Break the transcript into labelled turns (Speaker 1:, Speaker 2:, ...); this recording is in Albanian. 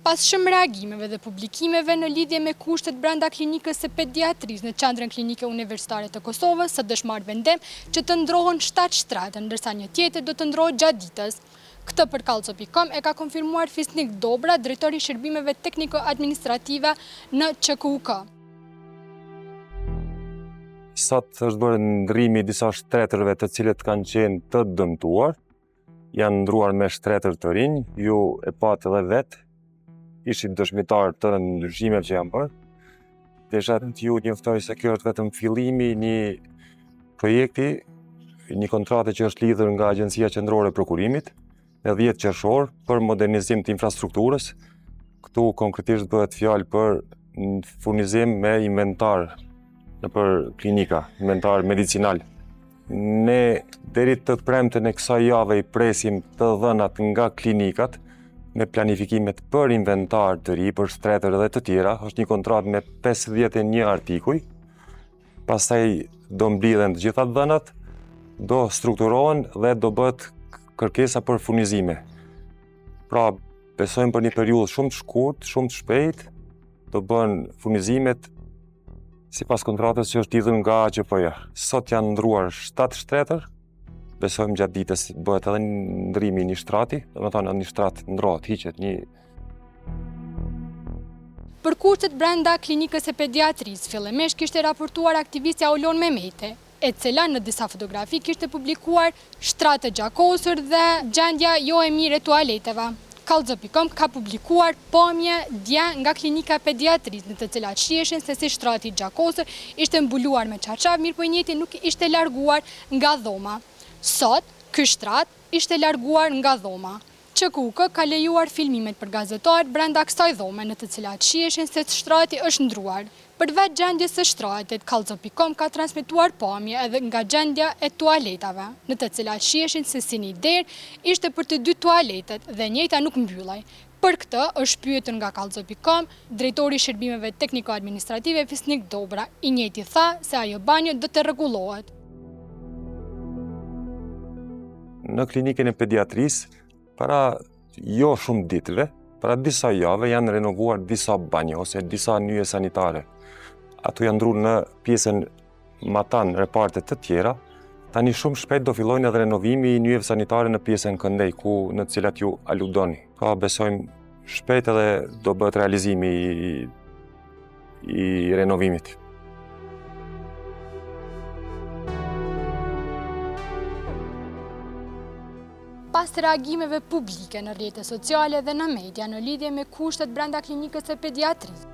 Speaker 1: Pas shumë reagimeve dhe publikimeve në lidhje me kushtet brenda klinikës së pediatrisë në qendrën klinike universitare të Kosovës, së dëshmar vendem që të ndrohen 7 shtrate, ndërsa një tjetër do të ndrohet gjatë ditës. Këtë për Kallco.com e ka konfirmuar Fisnik Dobra, drejtori i shërbimeve tekniko-administrative në QKUK.
Speaker 2: Sot është bërë ndrimi i disa shtretërve të cilët kanë qenë të dëmtuar, janë ndruar me shtretër të rinj, ju e patë edhe vetë, ishit dëshmitar të ndryshimeve që janë bërë. Desha të ju njoftoj se kjo është vetëm fillimi i një projekti, një kontrate që është lidhur nga Agjencia Qendrore e Prokurimit në 10 qershor për modernizim të infrastrukturës. Këtu konkretisht bëhet fjalë për furnizim me inventar për klinika, inventar medicinal. Ne deri të premten e kësaj jave i presim të dhënat nga klinikat me planifikimet për inventar të ri, për shtretër dhe të tjera. Është një kontratë me 51 artikuj. Pastaj do mblidhen të gjitha dhënat, do strukturohen dhe do bëhet kërkesa për furnizime. Pra, besojmë për një periudhë shumë të shkurt, shumë të shpejt, do bëhen furnizimet sipas kontratës që është lidhur nga AQP-ja. Sot janë ndruar 7 shtetër. Besojmë gjatë ditës bëhet edhe ndrimi i një shtrati, domethënë një shtrat ndrohet, hiqet një.
Speaker 1: Për kushtet brenda klinikës së pediatrisë, fillimisht kishte raportuar aktivistja Olon Mehmeti, e cila në disa fotografi kishte publikuar shtratë gjakosur dhe gjendja jo e mirë e tualeteve. Kallco.com ka publikuar pamje dje nga klinika pediatrisë, në të cilat shiheshin se si shtrati gjakosur ishte mbuluar me çarçaf, mirë po i njëjti nuk ishte larguar nga dhoma. Sot, ky shtrat ishte larguar nga dhoma. QKUK ka lejuar filmimet për gazetarët brenda kësaj dhome, në të cilat shiheshin se shtrati është ndruar. Përveç gjendjes së shtratit, Kallco.com ka transmetuar pamje edhe nga gjendja e tualetave, në të cilat shiheshin se si një derë ishte për të 2 tualetet dhe njëjta nuk mbyllej. Për këtë është pyetur nga Kallco.com drejtori i shërbimeve tekniko-administrative Fisnik Dobra, i njëjti tha se ajo banjo do të rregullohet.
Speaker 2: Në klinikën e pediatrisë, para jo shumë ditëve, para disa jave janë renovuar disa banjo ose disa nyje sanitare. Ato janë ndruar në pjesën Matan, reparte të tjera. Tani shumë shpejt do fillojnë edhe renovimi i nyjeve sanitare në pjesën Këndej, në të cilat ju aludoni. Pra besojmë shpejt edhe do bëhet realizimi i renovimit.
Speaker 1: Pas reagimeve publike në rrjetet sociale dhe në media në lidhje me kushtet brenda klinikës së pediatrisë,